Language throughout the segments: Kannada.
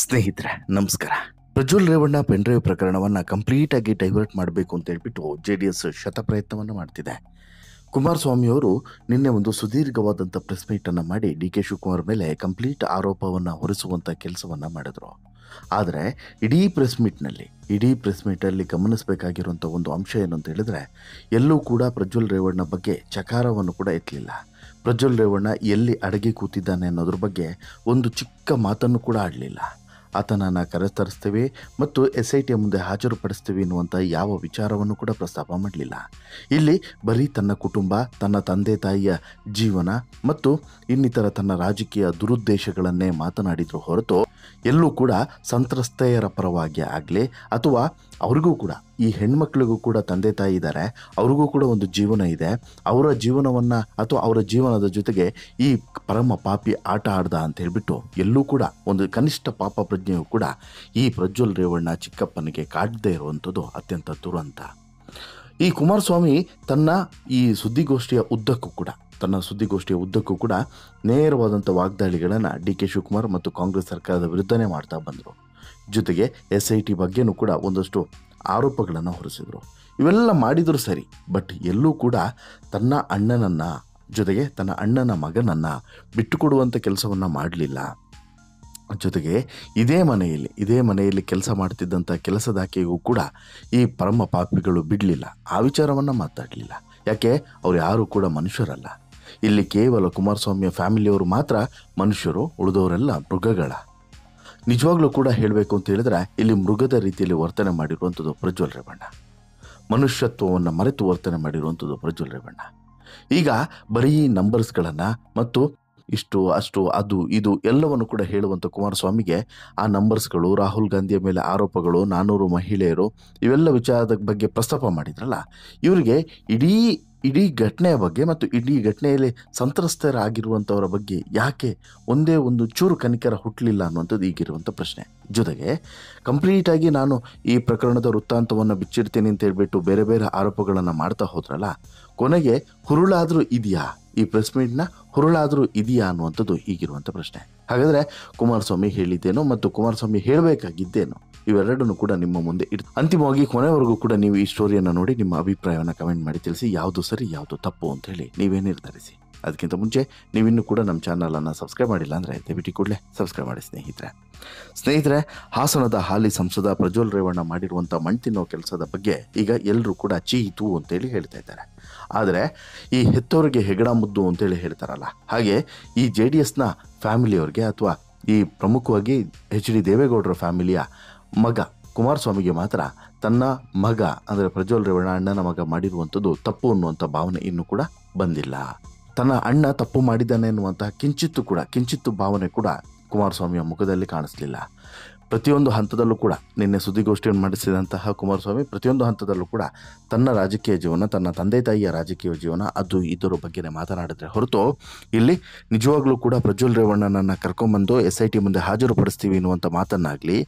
ಸ್ನೇಹಿತರೆ ನಮಸ್ಕಾರ. ಪ್ರಜ್ವಲ್ ರೇವಣ್ಣ ಪೆನ್ಡ್ರೈವ್ ಪ್ರಕರಣವನ್ನು ಕಂಪ್ಲೀಟ್ ಆಗಿ ಡೈವರ್ಟ್ ಮಾಡಬೇಕು ಅಂತ ಹೇಳ್ಬಿಟ್ಟು JDS ಶತಪ್ರಯತ್ನವನ್ನು ಮಾಡ್ತಿದೆ. ಕುಮಾರಸ್ವಾಮಿಯವರು ನಿನ್ನೆ ಒಂದು ಸುದೀರ್ಘವಾದಂಥ ಪ್ರೆಸ್ ಮೀಟನ್ನು ಮಾಡಿ DK ಶಿವಕುಮಾರ್ ಮೇಲೆ ಕಂಪ್ಲೀಟ್ ಆರೋಪವನ್ನು ಹೊರಿಸುವಂಥ ಕೆಲಸವನ್ನು ಮಾಡಿದ್ರು. ಆದರೆ ಇಡೀ ಪ್ರೆಸ್ ಮೀಟಲ್ಲಿ ಗಮನಿಸಬೇಕಾಗಿರುವಂಥ ಒಂದು ಅಂಶ ಏನು ಅಂತ ಹೇಳಿದ್ರೆ, ಎಲ್ಲೂ ಕೂಡ ಪ್ರಜ್ವಲ್ ರೇವಣ್ಣ ಬಗ್ಗೆ ಚಕಾರವನ್ನು ಕೂಡ ಎತ್ತಲಿಲ್ಲ. ಪ್ರಜ್ವಲ್ ರೇವಣ್ಣ ಎಲ್ಲಿ ಅಡಗಿ ಕೂತಿದ್ದಾನೆ ಅನ್ನೋದ್ರ ಬಗ್ಗೆ ಒಂದು ಚಿಕ್ಕ ಮಾತನ್ನು ಕೂಡ ಆಡಲಿಲ್ಲ. ಆತನನ್ನು ಕರೆತರಿಸ್ತೀವಿ ಮತ್ತು SIT ಮುಂದೆ ಹಾಜರುಪಡಿಸ್ತೀವಿ ಎನ್ನುವಂಥ ಯಾವ ವಿಚಾರವನ್ನು ಕೂಡ ಪ್ರಸ್ತಾಪ ಮಾಡಲಿಲ್ಲ. ಇಲ್ಲಿ ಬರೀ ತನ್ನ ಕುಟುಂಬ, ತನ್ನ ತಂದೆ ತಾಯಿಯ ಜೀವನ ಮತ್ತು ಇನ್ನಿತರ ತನ್ನ ರಾಜಕೀಯ ದುರುದ್ದೇಶಗಳನ್ನೇ ಮಾತನಾಡಿದ್ರು ಹೊರತು ಎಲ್ಲೂ ಕೂಡ ಸಂತ್ರಸ್ತೆಯರ ಪರವಾಗಿ ಆಗಲಿ ಅಥವಾ ಅವ್ರಿಗೂ ಕೂಡ, ಈ ಹೆಣ್ಮಕ್ಳಿಗೂ ಕೂಡ ತಂದೆ ತಾಯಿ ಇದ್ದಾರೆ, ಅವ್ರಿಗೂ ಕೂಡ ಒಂದು ಜೀವನ ಇದೆ, ಅವರ ಜೀವನವನ್ನು ಅಥವಾ ಅವರ ಜೀವನದ ಜೊತೆಗೆ ಈ ಪರಮ ಪಾಪಿ ಆಟ ಆಡ್ದ ಅಂತ ಹೇಳ್ಬಿಟ್ಟು ಎಲ್ಲೂ ಕೂಡ ಒಂದು ಕನಿಷ್ಠ ಪಾಪ ಪ್ರಜ್ಞೆಯೂ ಕೂಡ ಈ ಪ್ರಜ್ವಲ್ ರೇವಣ್ಣ ಚಿಕ್ಕಪ್ಪನಿಗೆ ಕಾಡದೇ ಇರುವಂಥದ್ದು ಅತ್ಯಂತ ದುರಂತ. ಈ ಕುಮಾರಸ್ವಾಮಿ ತನ್ನ ಈ ಸುದ್ದಿಗೋಷ್ಠಿಯ ಉದ್ದಕ್ಕೂ ಕೂಡ ನೇರವಾದಂಥ ವಾಗ್ದಾಳಿಗಳನ್ನು DK ಶಿವಕುಮಾರ್ ಮತ್ತು ಕಾಂಗ್ರೆಸ್ ಸರ್ಕಾರದ ವಿರುದ್ಧನೇ ಮಾಡ್ತಾ ಬಂದರು. ಜೊತೆಗೆ SIT ಬಗ್ಗೆನೂ ಕೂಡ ಒಂದಷ್ಟು ಆರೋಪಗಳನ್ನು ಹೊರಿಸಿದರು. ಇವೆಲ್ಲ ಮಾಡಿದರೂ ಸರಿ, ಬಟ್ ಎಲ್ಲೂ ಕೂಡ ತನ್ನ ಅಣ್ಣನನ್ನು ಜೊತೆಗೆ ತನ್ನ ಅಣ್ಣನ ಮಗನನ್ನು ಬಿಟ್ಟುಕೊಡುವಂಥ ಕೆಲಸವನ್ನು ಮಾಡಲಿಲ್ಲ. ಜೊತೆಗೆ ಇದೇ ಮನೆಯಲ್ಲಿ ಕೆಲಸ ಮಾಡ್ತಿದ್ದಂಥ ಕೆಲಸದಾಕೆಗೂ ಕೂಡ ಈ ಪರಮ ಪಾಪಿಗಳು ಬಿಡಲಿಲ್ಲ, ಆ ವಿಚಾರವನ್ನು ಮಾತಾಡಲಿಲ್ಲ. ಯಾಕೆ? ಅವ್ರು ಯಾರೂ ಕೂಡ ಮನುಷ್ಯರಲ್ಲ. ಇಲ್ಲಿ ಕೇವಲ ಕುಮಾರಸ್ವಾಮಿಯ ಫ್ಯಾಮಿಲಿಯವರು ಮಾತ್ರ ಮನುಷ್ಯರು, ಉಳಿದವರೆಲ್ಲ ಮೃಗಗಳ. ನಿಜವಾಗ್ಲೂ ಕೂಡ ಹೇಳಬೇಕು ಅಂತ ಹೇಳಿದ್ರೆ, ಇಲ್ಲಿ ಮೃಗದ ರೀತಿಯಲ್ಲಿ ವರ್ತನೆ ಮಾಡಿರುವಂಥದ್ದು ಪ್ರಜ್ವಲ್ ರೇವಣ್ಣ. ಮನುಷ್ಯತ್ವವನ್ನು ಮರೆತು ವರ್ತನೆ ಮಾಡಿರುವಂಥದ್ದು ಪ್ರಜ್ವಲ್ ರೇವಣ್ಣ. ಈಗ ಬರೀ ನಂಬರ್ಸ್ಗಳನ್ನು ಮತ್ತು ಇಷ್ಟು ಅಷ್ಟು ಅದು ಇದು ಎಲ್ಲವನ್ನು ಕೂಡ ಹೇಳುವಂಥ ಕುಮಾರಸ್ವಾಮಿಗೆ ಆ ನಂಬರ್ಸ್ಗಳು, ರಾಹುಲ್ ಗಾಂಧಿಯ ಮೇಲೆ ಆರೋಪಗಳು, 400 ಮಹಿಳೆಯರು, ಇವೆಲ್ಲ ವಿಚಾರದ ಬಗ್ಗೆ ಪ್ರಸ್ತಾಪ ಮಾಡಿದ್ರಲ್ಲ, ಇವರಿಗೆ ಇಡೀ ಘಟನೆಯ ಬಗ್ಗೆ ಮತ್ತು ಇಡೀ ಘಟನೆಯಲ್ಲಿ ಸಂತ್ರಸ್ತರಾಗಿರುವಂಥವರ ಬಗ್ಗೆ ಯಾಕೆ ಒಂದೇ ಒಂದು ಚೂರು ಕನಿಕರ ಹುಟ್ಟಲಿಲ್ಲ ಅನ್ನುವಂಥದ್ದು ಈಗಿರುವಂಥ ಪ್ರಶ್ನೆ. ಜೊತೆಗೆ ಕಂಪ್ಲೀಟಾಗಿ ನಾನು ಈ ಪ್ರಕರಣದ ವೃತ್ತಾಂತವನ್ನು ಬಿಚ್ಚಿಡ್ತೀನಿ ಅಂತ ಹೇಳ್ಬಿಟ್ಟು ಬೇರೆ ಬೇರೆ ಆರೋಪಗಳನ್ನು ಮಾಡ್ತಾ ಹೋದ್ರಲ್ಲ, ಕೊನೆಗೆ ಹುರುಳಾದರೂ ಇದೆಯಾ, ಈ ಪ್ರೆಸ್ ಮೀಟ್ನ ಹುರುಳಾದರೂ ಇದೆಯಾ ಅನ್ನುವಂಥದ್ದು ಈಗಿರುವಂಥ ಪ್ರಶ್ನೆ. ಹಾಗಾದರೆ ಕುಮಾರಸ್ವಾಮಿ ಹೇಳಿದ್ದೇನೋ ಮತ್ತು ಕುಮಾರಸ್ವಾಮಿ ಹೇಳಬೇಕಾಗಿದ್ದೇನೋ ಇವೆರಡನ್ನು ಕೂಡ ನಿಮ್ಮ ಮುಂದೆ ಅಂತಿಮವಾಗಿ ಕೊನೆವರೆಗೂ ಕೂಡ ನೀವು ಈ ಸ್ಟೋರಿಯನ್ನು ನೋಡಿ ನಿಮ್ಮ ಅಭಿಪ್ರಾಯವನ್ನು ಕಮೆಂಟ್ ಮಾಡಿ ತಿಳಿಸಿ. ಯಾವುದು ಸರಿ ಯಾವುದು ತಪ್ಪು ಅಂತ ಹೇಳಿ ನೀವೇ ನಿರ್ಧರಿಸಿ. ಅದಕ್ಕಿಂತ ಮುಂಚೆ ನೀವಿನ್ನೂ ಕೂಡ ನಮ್ಮ ಚಾನಲನ್ನು ಸಬ್ಸ್ಕ್ರೈಬ್ ಮಾಡಿಲ್ಲ ಅಂದರೆ ದಯವಿಟ್ಟು ಕೂಡಲೇ ಸಬ್ಸ್ಕ್ರೈಬ್ ಮಾಡಿ ಸ್ನೇಹಿತರೆ. ಹಾಸನದ ಹಾಲಿ ಸಂಸದ ಪ್ರಜ್ವಲ್ ರೇವಣ್ಣ ಮಾಡಿರುವಂಥ ಮಣ್ಣು ತಿನ್ನೋ ಕೆಲಸದ ಬಗ್ಗೆ ಈಗ ಎಲ್ಲರೂ ಕೂಡ ಚೀತು ಅಂತೇಳಿ ಹೇಳ್ತಾ ಇದ್ದಾರೆ. ಆದರೆ ಈ ಹೆತ್ತವರಿಗೆ ಹೆಗಡ ಮುದ್ದು ಅಂತೇಳಿ ಹೇಳ್ತಾರಲ್ಲ, ಹಾಗೆ ಈ JDSನ ಫ್ಯಾಮಿಲಿಯವ್ರಿಗೆ ಅಥವಾ ಈ ಪ್ರಮುಖವಾಗಿ HD ದೇವೇಗೌಡರ ಫ್ಯಾಮಿಲಿಯ ಮಗ ಕುಮಾರಸ್ವಾಮಿಗೆ ಮಾತ್ರ ತನ್ನ ಮಗ ಅಂದರೆ ಪ್ರಜ್ವಲ್ ರೇವಣ್ಣ ಅಣ್ಣನ ಮಗ ಮಾಡಿರುವಂಥದ್ದು ತಪ್ಪು ಅನ್ನುವಂಥ ಭಾವನೆ ಇನ್ನೂ ಕೂಡ ಬಂದಿಲ್ಲ. ತನ್ನ ಅಣ್ಣ ತಪ್ಪು ಮಾಡಿದ್ದಾನೆ ಎನ್ನುವಂತಹ ಕಿಂಚಿತ್ತು ಭಾವನೆ ಕೂಡ ಕುಮಾರಸ್ವಾಮಿಯ ಮುಖದಲ್ಲಿ ಕಾಣಿಸ್ಲಿಲ್ಲ. ಪ್ರತಿಯೊಂದು ಹಂತದಲ್ಲೂ ಕೂಡ ನಿನ್ನೆ ಸುದ್ದಿಗೋಷ್ಠಿಯನ್ನು ಮಾಡಿಸಿದಂತಹ ಕುಮಾರಸ್ವಾಮಿ ಪ್ರತಿಯೊಂದು ಹಂತದಲ್ಲೂ ಕೂಡ ತನ್ನ ರಾಜಕೀಯ ಜೀವನ, ತನ್ನ ತಂದೆ ತಾಯಿಯ ರಾಜಕೀಯ ಜೀವನ, ಅದು ಇದರ ಬಗ್ಗೆ ಮಾತನಾಡಿದ್ರೆ ಹೊರತು ಇಲ್ಲಿ ನಿಜವಾಗ್ಲೂ ಕೂಡ ಪ್ರಜ್ವಲ್ ರೇವಣ್ಣನನ್ನು ಕರ್ಕೊಂಬಂದು SIT ಮುಂದೆ ಹಾಜರುಪಡಿಸ್ತೀವಿ ಎನ್ನುವಂಥ ಮಾತನ್ನಾಗಲಿ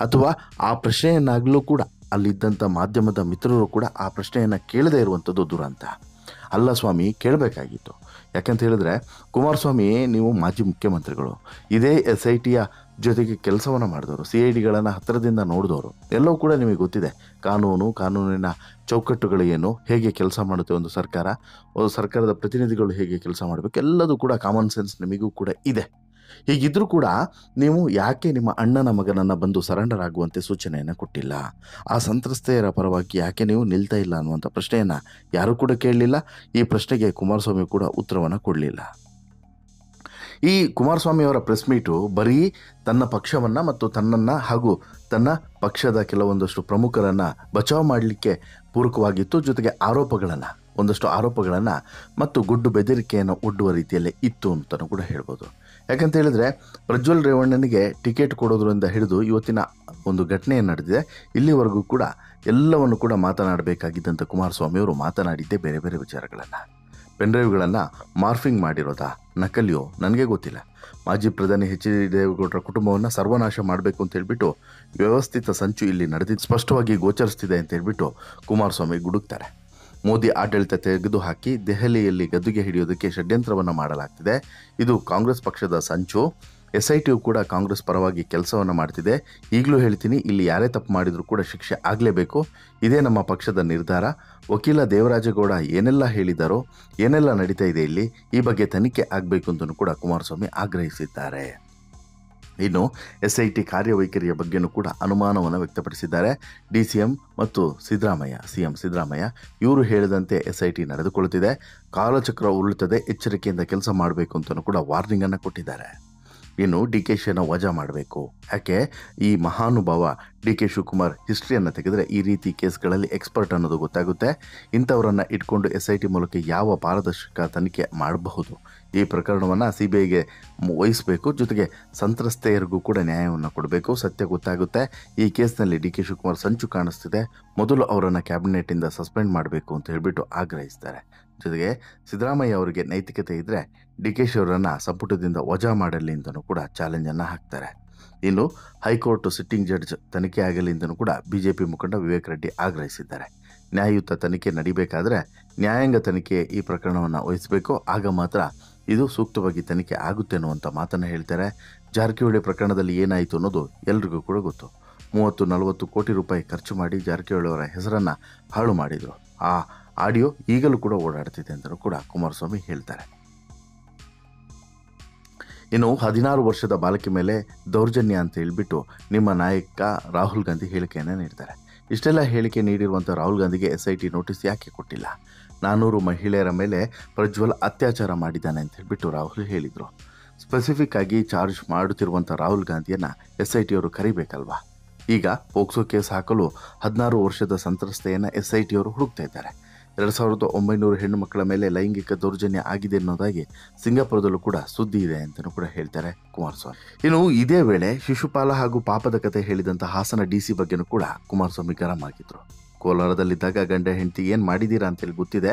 ಅಥವಾ ಆ ಪ್ರಶ್ನೆಯನ್ನಾಗಲೂ ಕೂಡ ಅಲ್ಲಿದ್ದಂಥ ಮಾಧ್ಯಮದ ಮಿತ್ರರು ಕೂಡ ಆ ಪ್ರಶ್ನೆಯನ್ನು ಕೇಳದೇ ಇರುವಂಥದ್ದು ದುರಂತ. ಅಲ್ಲ ಸ್ವಾಮಿ, ಕೇಳಬೇಕಾಗಿತ್ತು. ಯಾಕಂತ ಹೇಳಿದ್ರೆ ಕುಮಾರಸ್ವಾಮಿ ನೀವು ಮಾಜಿ ಮುಖ್ಯಮಂತ್ರಿಗಳು, ಇದೇ SITಯ ಜೊತೆಗೆ ಕೆಲಸವನ್ನು ಮಾಡಿದವರು, CIDಗಳನ್ನು ಹತ್ತಿರದಿಂದ ನೋಡಿದವರು, ಎಲ್ಲವೂ ಕೂಡ ನಿಮಗೆ ಗೊತ್ತಿದೆ. ಕಾನೂನಿನ ಚೌಕಟ್ಟುಗಳು ಏನು, ಹೇಗೆ ಕೆಲಸ ಮಾಡುತ್ತೆ ಒಂದು ಸರ್ಕಾರದ ಪ್ರತಿನಿಧಿಗಳು ಹೇಗೆ ಕೆಲಸ ಮಾಡಬೇಕು, ಎಲ್ಲದೂ ಕೂಡ ಕಾಮನ್ ಸೆನ್ಸ್ ನಿಮಗೂ ಕೂಡ ಇದೆ. ಹೀಗಿದ್ರೂ ಕೂಡ ನೀವು ಯಾಕೆ ನಿಮ್ಮ ಅಣ್ಣನ ಮಗನನ್ನು ಬಂದು ಸರೆಂಡರ್ ಆಗುವಂತೆ ಸೂಚನೆಯನ್ನು ಕೊಟ್ಟಿಲ್ಲ? ಆ ಸಂತ್ರಸ್ತೆಯರ ಪರವಾಗಿ ಯಾಕೆ ನೀವು ನಿಲ್ತಾ ಇಲ್ಲ ಅನ್ನುವಂಥ ಪ್ರಶ್ನೆಯನ್ನು ಯಾರೂ ಕೂಡ ಕೇಳಲಿಲ್ಲ. ಈ ಪ್ರಶ್ನೆಗೆ ಕುಮಾರಸ್ವಾಮಿ ಕೂಡ ಉತ್ತರವನ್ನು ಕೊಡಲಿಲ್ಲ. ಈ ಕುಮಾರಸ್ವಾಮಿಯವರ ಪ್ರೆಸ್ ಮೀಟು ಬರೀ ತನ್ನ ಪಕ್ಷವನ್ನು ಮತ್ತು ತನ್ನನ್ನು ಹಾಗೂ ತನ್ನ ಪಕ್ಷದ ಕೆಲವೊಂದಷ್ಟು ಪ್ರಮುಖರನ್ನು ಬಚಾವ್ ಮಾಡಲಿಕ್ಕೆ ಪೂರಕವಾಗಿತ್ತು. ಜೊತೆಗೆ ಒಂದಷ್ಟು ಆರೋಪಗಳನ್ನು ಮತ್ತು ಗುಡ್ಡು ಬೆದರಿಕೆಯನ್ನು ಒಡ್ಡುವ ರೀತಿಯಲ್ಲೇ ಇತ್ತು ಅಂತಲೂ ಕೂಡ ಹೇಳ್ಬೋದು. ಯಾಕಂತ ಹೇಳಿದ್ರೆ ಪ್ರಜ್ವಲ್ ರೇವಣ್ಣನಿಗೆ ಟಿಕೆಟ್ ಕೊಡೋದ್ರಿಂದ ಹಿಡಿದು ಇವತ್ತಿನ ಒಂದು ಘಟನೆ ನಡೆದಿದೆ, ಇಲ್ಲಿವರೆಗೂ ಕೂಡ ಎಲ್ಲವನ್ನು ಕೂಡ ಮಾತನಾಡಬೇಕಾಗಿದ್ದಂಥ ಕುಮಾರಸ್ವಾಮಿಯವರು ಮಾತನಾಡಿದ್ದೇ ಬೇರೆ ಬೇರೆ ವಿಚಾರಗಳನ್ನು. ಪೆನ್ಡ್ರೈವ್ಗಳನ್ನು ಮಾರ್ಫಿಂಗ್ ಮಾಡಿರೋದಾ, ನಕಲಿಯೋ ನನಗೆ ಗೊತ್ತಿಲ್ಲ. ಮಾಜಿ ಪ್ರಧಾನಿ HD ದೇವೇಗೌಡರ ಕುಟುಂಬವನ್ನು ಸರ್ವನಾಶ ಮಾಡಬೇಕು ಅಂತ ಹೇಳ್ಬಿಟ್ಟು ವ್ಯವಸ್ಥಿತ ಸಂಚು ಇಲ್ಲಿ ನಡೆದಿದ್ದು ಸ್ಪಷ್ಟವಾಗಿ ಗೋಚರಿಸ್ತಿದೆ ಅಂತ ಹೇಳ್ಬಿಟ್ಟು ಕುಮಾರಸ್ವಾಮಿ ಗುಡುಕ್ತಾರೆ. ಮೋದಿ ಆಡಳಿತ ತೆಗೆದುಹಾಕಿ ದೆಹಲಿಯಲ್ಲಿ ಗದ್ದುಗೆ ಹಿಡಿಯೋದಕ್ಕೆ ಷಡ್ಯಂತ್ರವನ್ನು ಮಾಡಲಾಗ್ತಿದೆ. ಇದು ಕಾಂಗ್ರೆಸ್ ಪಕ್ಷದ ಸಂಚು. SITಯು ಕೂಡ ಕಾಂಗ್ರೆಸ್ ಪರವಾಗಿ ಕೆಲಸವನ್ನು ಮಾಡ್ತಿದೆ. ಈಗಲೂ ಹೇಳ್ತೀನಿ, ಇಲ್ಲಿ ಯಾರೇ ತಪ್ಪು ಮಾಡಿದರೂ ಕೂಡ ಶಿಕ್ಷೆ ಆಗಲೇಬೇಕು. ಇದೇ ನಮ್ಮ ಪಕ್ಷದ ನಿರ್ಧಾರ. ವಕೀಲ ದೇವರಾಜೇಗೌಡ ಏನೆಲ್ಲ ಹೇಳಿದಾರೋ, ಏನೆಲ್ಲ ನಡೀತಾ ಇದೆ ಇಲ್ಲಿ, ಈ ಬಗ್ಗೆ ತನಿಖೆ ಆಗಬೇಕು ಅಂತಲೂ ಕೂಡ ಕುಮಾರಸ್ವಾಮಿ ಆಗ್ರಹಿಸಿದ್ದಾರೆ. ಇನ್ನು SIT ಕಾರ್ಯವೈಖರಿಯ ಬಗ್ಗೆನೂ ಕೂಡ ಅನುಮಾನವನ್ನು ವ್ಯಕ್ತಪಡಿಸಿದ್ದಾರೆ. DCM ಮತ್ತು CM ಸಿದ್ದರಾಮಯ್ಯ ಇವರು ಹೇಳಿದಂತೆ SIT ನಡೆದುಕೊಳ್ಳುತ್ತಿದೆ, ಕಾಲಚಕ್ರ ಉರುಳುತ್ತದೆ, ಎಚ್ಚರಿಕೆಯಿಂದ ಕೆಲಸ ಮಾಡಬೇಕು ಅಂತಲೂ ಕೂಡ ವಾರ್ನಿಂಗನ್ನು ಕೊಟ್ಟಿದ್ದಾರೆ. ಇನ್ನು DKಶಿಯನ್ನು ವಜಾ ಮಾಡಬೇಕು. ಯಾಕೆ ಈ ಮಹಾನುಭಾವ DK ಶಿವಕುಮಾರ್ ಹಿಸ್ಟ್ರಿಯನ್ನು ತೆಗೆದರೆ ಈ ರೀತಿ ಕೇಸ್ಗಳಲ್ಲಿ ಎಕ್ಸ್ಪರ್ಟ್ ಅನ್ನೋದು ಗೊತ್ತಾಗುತ್ತೆ. ಇಂಥವರನ್ನು ಇಟ್ಕೊಂಡು SIT ಮೂಲಕ ಯಾವ ಪಾರದರ್ಶಕ ತನಿಖೆ ಮಾಡಬಹುದು, ಈ ಪ್ರಕರಣವನ್ನು CBIಗೆ ವಹಿಸಬೇಕು. ಜೊತೆಗೆ ಸಂತ್ರಸ್ತೆಯರಿಗೂ ಕೂಡ ನ್ಯಾಯವನ್ನು ಕೊಡಬೇಕು. ಸತ್ಯ ಗೊತ್ತಾಗುತ್ತೆ. ಈ ಕೇಸ್ನಲ್ಲಿ DK ಶಿವಕುಮಾರ್ ಸಂಚು ಕಾಣಿಸ್ತಿದೆ, ಮೊದಲು ಅವರನ್ನು ಕ್ಯಾಬಿನೆಟ್ಟಿಂದ ಸಸ್ಪೆಂಡ್ ಮಾಡಬೇಕು ಅಂತ ಹೇಳಿಬಿಟ್ಟು ಆಗ್ರಹಿಸ್ತಾರೆ. ಜೊತೆಗೆ ಸಿದ್ದರಾಮಯ್ಯ ಅವರಿಗೆ ನೈತಿಕತೆ ಇದ್ದರೆ DKಶಿ ಅವರನ್ನು ಸಂಪುಟದಿಂದ ವಜಾ ಮಾಡಲಿ ಅಂತಲೂ ಕೂಡ ಚಾಲೆಂಜನ್ನು ಹಾಕ್ತಾರೆ. ಇನ್ನು ಹೈಕೋರ್ಟ್ ಸಿಟ್ಟಿಂಗ್ ಜಡ್ಜ್ ತನಿಖೆ ಆಗಲಿ ಅಂತಲೂ ಕೂಡ BJP ಮುಖಂಡ ವಿವೇಕ್ ರೆಡ್ಡಿ ಆಗ್ರಹಿಸಿದ್ದಾರೆ. ನ್ಯಾಯಯುತ ತನಿಖೆ ನಡೀಬೇಕಾದ್ರೆ ನ್ಯಾಯಾಂಗ ತನಿಖೆ ಈ ಪ್ರಕರಣವನ್ನು ವಹಿಸಬೇಕು. ಆಗ ಮಾತ್ರ ಇದು ಸೂಕ್ತವಾಗಿ ತನಿಖೆ ಆಗುತ್ತೆ ಅನ್ನುವಂಥ ಮಾತನ್ನು ಹೇಳ್ತಾರೆ. ಜಾರಕಿಹೊಳಿ ಪ್ರಕರಣದಲ್ಲಿ ಏನಾಯಿತು ಅನ್ನೋದು ಎಲ್ರಿಗೂ ಕೂಡ ಗೊತ್ತು. 30-40 ಕೋಟಿ ರೂಪಾಯಿ ಖರ್ಚು ಮಾಡಿ ಜಾರಕಿಹೊಳಿ ಅವರ ಹೆಸರನ್ನು ಹಾಳು ಮಾಡಿದರು. ಆ ಆಡಿಯೋ ಈಗಲೂ ಕೂಡ ಓಡಾಡ್ತಿದೆ ಅಂತಲೂ ಕೂಡ ಕುಮಾರಸ್ವಾಮಿ ಹೇಳ್ತಾರೆ. ಇನ್ನು 16 ವರ್ಷದ ಬಾಲಕಿ ಮೇಲೆ ದೌರ್ಜನ್ಯ ಅಂತ ಹೇಳಿಬಿಟ್ಟು ನಿಮ್ಮ ನಾಯಕ ರಾಹುಲ್ ಗಾಂಧಿ ಹೇಳಿಕೆಯನ್ನು ನೀಡ್ತಾರೆ. ಇಷ್ಟೆಲ್ಲ ಹೇಳಿಕೆ ನೀಡಿರುವಂಥ ರಾಹುಲ್ ಗಾಂಧಿಗೆ SIT ನೋಟಿಸ್ ಯಾಕೆ ಕೊಟ್ಟಿಲ್ಲ? 400 ಮಹಿಳೆಯರ ಮೇಲೆ ಪ್ರಜ್ವಲ್ ಅತ್ಯಾಚಾರ ಮಾಡಿದ್ದಾನೆ ಅಂತ ಹೇಳಿಬಿಟ್ಟು ರಾಹುಲ್ ಹೇಳಿದರು. ಸ್ಪೆಸಿಫಿಕ್ ಆಗಿ ಚಾರ್ಜ್ ಮಾಡುತ್ತಿರುವಂಥ ರಾಹುಲ್ ಗಾಂಧಿಯನ್ನು SIT ಅವರು ಕರಿಬೇಕಲ್ವಾ? ಈಗ ಪೋಕ್ಸೋ ಕೇಸ್ ಹಾಕಲು 16 ವರ್ಷದ ಸಂತ್ರಸ್ತೆಯನ್ನು SIT ಅವರು ಹುಡುಕ್ತಾ ಇದ್ದಾರೆ. 2900 ಹೆಣ್ಣು ಮಕ್ಕಳ ಮೇಲೆ ಲೈಂಗಿಕ ದೌರ್ಜನ್ಯ ಆಗಿದೆ ಅನ್ನೋದಾಗಿ ಸಿಂಗಾಪುರದಲ್ಲೂ ಕೂಡ ಸುದ್ದಿ ಇದೆ ಅಂತಲೂ ಕೂಡ ಹೇಳ್ತಾರೆ ಕುಮಾರಸ್ವಾಮಿ. ಇನ್ನು ಇದೇ ವೇಳೆ ಶಿಶುಪಾಲ ಹಾಗೂ ಪಾಪದ ಕತೆ ಹೇಳಿದಂಥ ಹಾಸನ DC ಬಗ್ಗೆನೂ ಕೂಡ ಕುಮಾರಸ್ವಾಮಿ ಗರಂ ಆಗಿದ್ರು. ಕೋಲಾರದಲ್ಲಿದ್ದಾಗ ಗಂಡ ಹೆಂಡತಿ ಏನು ಮಾಡಿದ್ದೀರಾ ಅಂತೇಳಿ ಗೊತ್ತಿದೆ,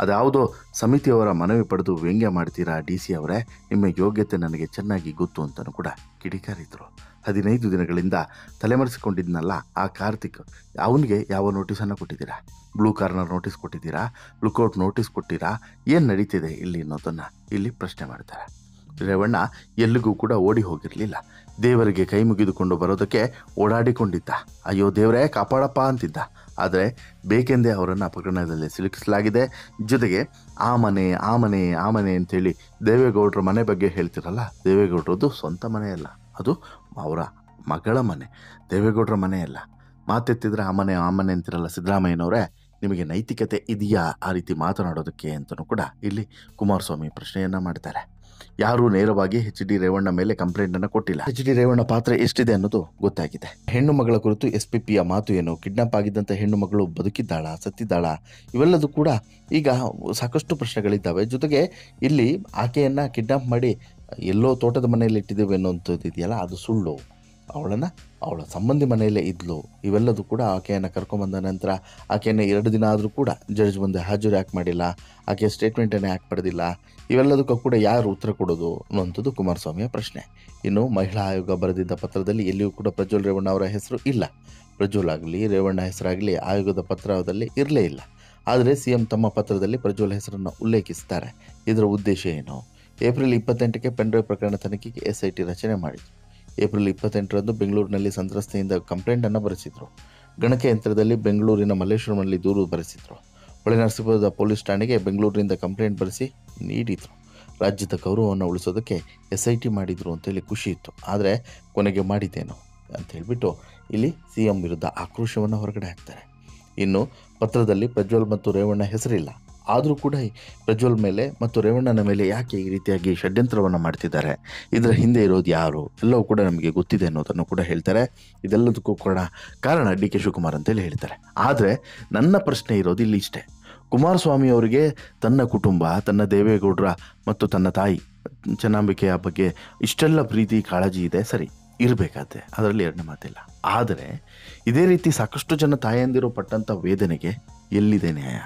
ಅದ್ಯಾವುದೋ ಸಮಿತಿಯವರ ಮನವಿ ಪಡೆದು ವ್ಯಂಗ್ಯ ಮಾಡ್ತೀರಾ DC ಅವರೇ, ನಿಮ್ಮ ಯೋಗ್ಯತೆ ನನಗೆ ಚೆನ್ನಾಗಿ ಗೊತ್ತು ಅಂತಲೂ ಕೂಡ ಕಿಡಿಕಾರಿದ್ರು. 15 ದಿನಗಳಿಂದ ತಲೆಮರೆಸಿಕೊಂಡಿದ್ನಲ್ಲ ಆ ಕಾರ್ತಿಕ್, ಅವನಿಗೆ ಯಾವ ನೋಟಿಸನ್ನು ಕೊಟ್ಟಿದ್ದೀರಾ? ಬ್ಲೂ ಕಾರ್ನರ್ ನೋಟಿಸ್ ಕೊಟ್ಟಿದ್ದೀರಾ? ಲುಕೌಟ್ ನೋಟಿಸ್ ಕೊಟ್ಟಿರಾ? ಏನು ನಡೀತಿದೆ ಇಲ್ಲಿ ಅನ್ನೋದನ್ನು ಇಲ್ಲಿ ಪ್ರಶ್ನೆ ಮಾಡ್ತಾರೆ. ರೇವಣ್ಣ ಎಲ್ಲಿಗೂ ಕೂಡ ಓಡಿ ಹೋಗಿರಲಿಲ್ಲ. ದೇವರಿಗೆ ಕೈ ಮುಗಿದುಕೊಂಡು ಬರೋದಕ್ಕೆ ಓಡಾಡಿಕೊಂಡಿದ್ದ. ಅಯ್ಯೋ ದೇವರೇ ಕಾಪಾಡಪ್ಪ ಅಂತಿದ್ದ. ಆದರೆ ಬೇಕೆಂದೇ ಅವರನ್ನು ಪ್ರಕರಣದಲ್ಲಿ ಸಿಲುಕಿಸಲಾಗಿದೆ. ಜೊತೆಗೆ ಆ ಮನೆ ಅಂತೇಳಿ ದೇವೇಗೌಡರ ಮನೆ ಬಗ್ಗೆ ಹೇಳ್ತಿರಲ್ಲ, ದೇವೇಗೌಡರದ್ದು ಸ್ವಂತ ಮನೆಯಲ್ಲ, ಅದು ಅವರ ಮಗಳ ಮನೆ, ದೇವೇಗೌಡರ ಮನೆಯಲ್ಲ. ಮಾತೆತ್ತಿದ್ರೆ ಆ ಮನೆ ಅಂತಿರಲ್ಲ ಸಿದ್ದರಾಮಯ್ಯನವರೇ, ನಿಮಗೆ ನೈತಿಕತೆ ಇದೆಯಾ ಆ ರೀತಿ ಮಾತನಾಡೋದಕ್ಕೆ ಅಂತಲೂ ಕೂಡ ಇಲ್ಲಿ ಕುಮಾರಸ್ವಾಮಿ ಪ್ರಶ್ನೆಯನ್ನು ಮಾಡ್ತಾರೆ. ಯಾರೂ ನೇರವಾಗಿ HD ರೇವಣ್ಣ ಮೇಲೆ ಕಂಪ್ಲೇಂಟನ್ನು ಕೊಟ್ಟಿಲ್ಲ. HD ರೇವಣ್ಣ ಪಾತ್ರ ಎಷ್ಟಿದೆ ಅನ್ನೋದು ಗೊತ್ತಾಗಿದೆ. ಹೆಣ್ಣು ಮಗಳ ಕುರಿತು SPPಯ ಮಾತು ಏನು? ಕಿಡ್ನಾಪ್ ಆಗಿದ್ದಂಥ ಹೆಣ್ಣು ಮಗಳು ಬದುಕಿದ್ದಾಳಾ, ಸತ್ತಿದ್ದಾಳಾ? ಇವೆಲ್ಲದೂ ಕೂಡ ಈಗ ಸಾಕಷ್ಟು ಪ್ರಶ್ನೆಗಳಿದ್ದಾವೆ. ಜೊತೆಗೆ ಇಲ್ಲಿ ಆಕೆಯನ್ನು ಕಿಡ್ನಾಪ್ ಮಾಡಿ ಎಲ್ಲೋ ತೋಟದ ಮನೆಯಲ್ಲಿ ಇಟ್ಟಿದ್ದೇವೆ ಅನ್ನೋಂಥದ್ದು ಇದೆಯಲ್ಲ, ಅದು ಸುಳ್ಳು. ಅವಳ ಸಂಬಂಧಿ ಮನೆಯಲ್ಲೇ ಇದ್ಲು. ಇವೆಲ್ಲದೂ ಕೂಡ ಆಕೆಯನ್ನು ಕರ್ಕೊಂಬಂದ ನಂತರ ಆಕೆಯನ್ನು 2 ದಿನ ಆದರೂ ಕೂಡ ಜಡ್ಜ್ ಮುಂದೆ ಹಾಜರು ಯಾಕೆ ಮಾಡಿಲ್ಲ, ಆಕೆಯ ಸ್ಟೇಟ್ಮೆಂಟನ್ನು ಯಾಕೆ ಪಡೆದಿಲ್ಲ, ಇವೆಲ್ಲದಕ್ಕೂ ಕೂಡ ಯಾರು ಉತ್ತರ ಕೊಡೋದು ಅನ್ನುವಂಥದ್ದು ಕುಮಾರಸ್ವಾಮಿಯ ಪ್ರಶ್ನೆ. ಇನ್ನು ಮಹಿಳಾ ಆಯೋಗ ಬರೆದಿದ್ದ ಪತ್ರದಲ್ಲಿ ಎಲ್ಲಿಯೂ ಕೂಡ ಪ್ರಜ್ವಲ್ ರೇವಣ್ಣ ಅವರ ಹೆಸರು ಇಲ್ಲ. ಪ್ರಜ್ವಲ್ ಆಗಲಿ ರೇವಣ್ಣ ಹೆಸರಾಗಲಿ ಆಯೋಗದ ಪತ್ರದಲ್ಲಿ ಇರಲೇ ಇಲ್ಲ. ಆದರೆ CM ತಮ್ಮ ಪತ್ರದಲ್ಲಿ ಪ್ರಜ್ವಲ್ ಹೆಸರನ್ನು ಉಲ್ಲೇಖಿಸ್ತಾರೆ. ಇದರ ಉದ್ದೇಶ ಏನು? ಏಪ್ರಿಲ್ 28ಕ್ಕೆ ಪೆನ್ಡ್ರೈವ್ ಪ್ರಕರಣ ತನಿಖೆಗೆ SIT ರಚನೆ ಮಾಡಿದರು. ಏಪ್ರಿಲ್ 28ರಂದು ಬೆಂಗಳೂರಿನಲ್ಲಿ ಸಂತ್ರಸ್ತೆಯಿಂದ ಕಂಪ್ಲೇಂಟನ್ನು ಬರೆಸಿದರು. ಗಣಕಯಂತ್ರದಲ್ಲಿ ಬೆಂಗಳೂರಿನ ಮಲ್ಲೇಶ್ವರಂನಲ್ಲಿ ದೂರು ಬರೆಸಿದರು. ಹೊಳೆನರಸೀಪುರದ ಪೊಲೀಸ್ ಠಾಣೆಗೆ ಬೆಂಗಳೂರಿನಿಂದ ಕಂಪ್ಲೇಂಟ್ ಬರೆಸಿ ನೀಡಿದರು. ರಾಜ್ಯದ ಗೌರವವನ್ನು ಉಳಿಸೋದಕ್ಕೆ SIT ಮಾಡಿದರು ಅಂತೇಳಿ ಖುಷಿ ಇತ್ತು. ಆದರೆ ಕೊನೆಗೆ ಮಾಡಿದ್ದೇನು ಅಂತ ಹೇಳಿಬಿಟ್ಟು ಇಲ್ಲಿ CM ವಿರುದ್ಧ ಆಕ್ರೋಶವನ್ನು ಹೊರಗಡೆ ಹಾಕ್ತಾರೆ. ಇನ್ನು ಪತ್ರದಲ್ಲಿ ಪ್ರಜ್ವಲ್ ಮತ್ತು ರೇವಣ್ಣ ಹೆಸರಿಲ್ಲ. ಆದರೂ ಕೂಡ ಪ್ರಜ್ವಲ್ ಮೇಲೆ ಮತ್ತು ರೇವಣ್ಣನ ಮೇಲೆ ಯಾಕೆ ಈ ರೀತಿಯಾಗಿ ಷಡ್ಯಂತ್ರವನ್ನು ಮಾಡ್ತಿದ್ದಾರೆ, ಇದರ ಹಿಂದೆ ಇರೋದು ಯಾರು, ಎಲ್ಲವೂ ಕೂಡ ನಮಗೆ ಗೊತ್ತಿದೆ ಅನ್ನೋದನ್ನು ಕೂಡ ಹೇಳ್ತಾರೆ. ಇದೆಲ್ಲದಕ್ಕೂ ಕೂಡ ಕಾರಣ DK ಶಿವಕುಮಾರ್ ಅಂತೇಳಿ ಹೇಳ್ತಾರೆ. ಆದರೆ ನನ್ನ ಪ್ರಶ್ನೆ ಇರೋದು ಇಲ್ಲಿ ಇಷ್ಟೇ. ಕುಮಾರಸ್ವಾಮಿ ಅವರಿಗೆ ತನ್ನ ಕುಟುಂಬ, ತನ್ನ ದೇವೇಗೌಡರ ಮತ್ತು ತನ್ನ ತಾಯಿ ಚೆನ್ನಾಂಬಿಕೆಯ ಬಗ್ಗೆ ಇಷ್ಟೆಲ್ಲ ಪ್ರೀತಿ ಕಾಳಜಿ ಇದೆ, ಸರಿ, ಇರಬೇಕಾದ್ರೆ ಅದರಲ್ಲಿ ಎರಡನೇ ಮಾತಿಲ್ಲ. ಆದರೆ ಇದೇ ರೀತಿ ಸಾಕಷ್ಟು ಜನ ತಾಯಂದಿರು ಪಟ್ಟಂಥ ವೇದನೆಗೆ ಎಲ್ಲಿದೆ ನ್ಯಾಯ?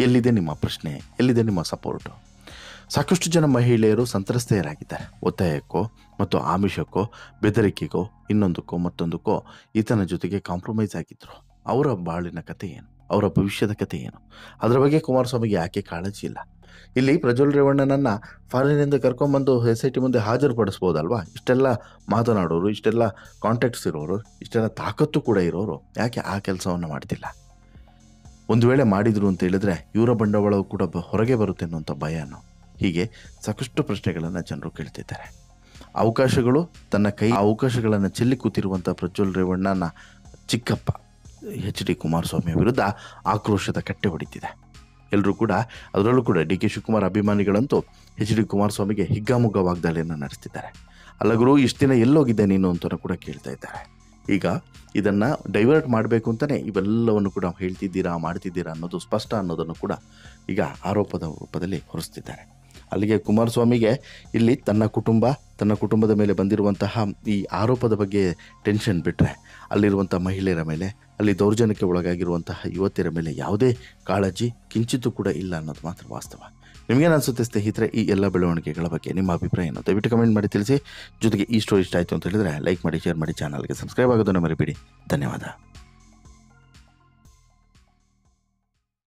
ಎಲ್ಲಿದೆ ನಿಮ್ಮ ಪ್ರಶ್ನೆ? ಎಲ್ಲಿದೆ ನಿಮ್ಮ ಸಪೋರ್ಟು? ಸಾಕಷ್ಟು ಜನ ಮಹಿಳೆಯರು ಸಂತ್ರಸ್ತೆಯರಾಗಿದ್ದಾರೆ. ಒತ್ತಾಯಕ್ಕೋ ಮತ್ತು ಆಮಿಷಕ್ಕೋ, ಬೆದರಿಕೆಗೋ, ಇನ್ನೊಂದಕ್ಕೋ ಮತ್ತೊಂದಕ್ಕೋ ಈತನ ಜೊತೆಗೆ ಕಾಂಪ್ರಮೈಸ್ ಆಗಿದ್ದರು. ಅವರ ಬಾಳಿನ ಕತೆ ಏನು? ಅವರ ಭವಿಷ್ಯದ ಕತೆ ಏನು? ಅದರ ಬಗ್ಗೆ ಕುಮಾರಸ್ವಾಮಿಗೆ ಯಾಕೆ ಕಾಳಜಿ ಇಲ್ಲ? ಇಲ್ಲಿ ಪ್ರಜ್ವಲ್ ರೇವಣ್ಣನನ್ನು ಫಾರಿನಿಂದ ಕರ್ಕೊಂಬಂದು SIT ಮುಂದೆ ಹಾಜರುಪಡಿಸ್ಬೋದಲ್ವಾ? ಇಷ್ಟೆಲ್ಲ ಮಾತನಾಡೋರು, ಇಷ್ಟೆಲ್ಲ ಕಾಂಟ್ಯಾಕ್ಟ್ಸ್ ಇರೋರು, ಇಷ್ಟೆಲ್ಲ ತಾಕತ್ತು ಕೂಡ ಇರೋರು ಯಾಕೆ ಆ ಕೆಲಸವನ್ನು ಮಾಡ್ತಿಲ್ಲ? ಒಂದು ವೇಳೆ ಮಾಡಿದರು ಅಂತ ಹೇಳಿದ್ರೆ ಇವರ ಬಂಡವಾಳವು ಕೂಡ ಹೊರಗೆ ಬರುತ್ತೆ ಅನ್ನುವಂಥ ಭಯನೋ? ಹೀಗೆ ಸಾಕಷ್ಟು ಪ್ರಶ್ನೆಗಳನ್ನು ಜನರು ಕೇಳ್ತಿದ್ದಾರೆ. ಅವಕಾಶಗಳನ್ನು ಚೆಲ್ಲಿ ಕೂತಿರುವಂಥ ಪ್ರಜ್ವಲ್ ರೇವಣ್ಣನ ಚಿಕ್ಕಪ್ಪ HD ಕುಮಾರಸ್ವಾಮಿ ವಿರುದ್ಧ ಆಕ್ರೋಶದ ಕಟ್ಟೆ ಹೊಡಿತಿದೆ. ಎಲ್ಲರೂ ಕೂಡ, ಅದರಲ್ಲೂ ಕೂಡ DK ಶಿವಕುಮಾರ್ ಅಭಿಮಾನಿಗಳಂತೂ HD ಕುಮಾರಸ್ವಾಮಿಗೆ ಹಿಗ್ಗಾಮುಗ್ಗ ವಾಗ್ದಾಳಿಯನ್ನು ನಡೆಸ್ತಿದ್ದಾರೆ. ಅಲ್ಲ ಗುರು, ಇಷ್ಟು ದಿನ ಎಲ್ಲೋಗಿದ್ದೆ ನೀನು ಅಂತ ಕೂಡ ಕೇಳ್ತಾ ಇದ್ದಾರೆ. ಈಗ ಇದನ್ನು ಡೈವರ್ಟ್ ಮಾಡಬೇಕು ಅಂತಲೇ ಇವೆಲ್ಲವನ್ನು ಕೂಡ ಮಾಡ್ತಿದ್ದೀರಾ ಅನ್ನೋದು ಸ್ಪಷ್ಟ ಅನ್ನೋದನ್ನು ಕೂಡ ಈಗ ಆರೋಪದ ರೂಪದಲ್ಲಿ ಹೊರಿಸ್ತಿದ್ದಾರೆ. ಅಲ್ಲಿಗೆ ಕುಮಾರಸ್ವಾಮಿಗೆ ಇಲ್ಲಿ ತನ್ನ ಕುಟುಂಬದ ಮೇಲೆ ಬಂದಿರುವಂತಹ ಈ ಆರೋಪದ ಬಗ್ಗೆ ಟೆನ್ಷನ್ ಬಿಟ್ಟರೆ ಅಲ್ಲಿರುವಂಥ ಮಹಿಳೆಯರ ಮೇಲೆ, ಅಲ್ಲಿ ದೌರ್ಜನ್ಯಕ್ಕೆ ಒಳಗಾಗಿರುವಂತಹ ಯುವತಿಯರ ಮೇಲೆ ಯಾವುದೇ ಕಾಳಜಿ ಕಿಂಚಿತ್ತೂ ಕೂಡ ಇಲ್ಲ ಅನ್ನೋದು ಮಾತ್ರ ವಾಸ್ತವ. ನಿಮಗೇನು ಅನಿಸುತ್ತೆ ಸ್ನೇಹಿತರೆ ಈ ಎಲ್ಲ ಬೆಳವಣಿಗೆಗಳ ಬಗ್ಗೆ? ನಿಮ್ಮ ಅಭಿಪ್ರಾಯ ಏನು? ದಯವಿಟ್ಟು ಕಮೆಂಟ್ ಮಾಡಿ ತಿಳಿಸಿ. ಜೊತೆಗೆ ಈ ಸ್ಟೋರಿ ಇಷ್ಟ ಆಯಿತು ಅಂತ ಹೇಳಿದರೆ ಲೈಕ್ ಮಾಡಿ, ಶೇರ್ ಮಾಡಿ, ಚಾನಲ್ಗೆ ಸಬ್ಸ್ಕ್ರೈಬ್ ಆಗೋದನ್ನು ಮರಿಬೇಡಿ. ಧನ್ಯವಾದ.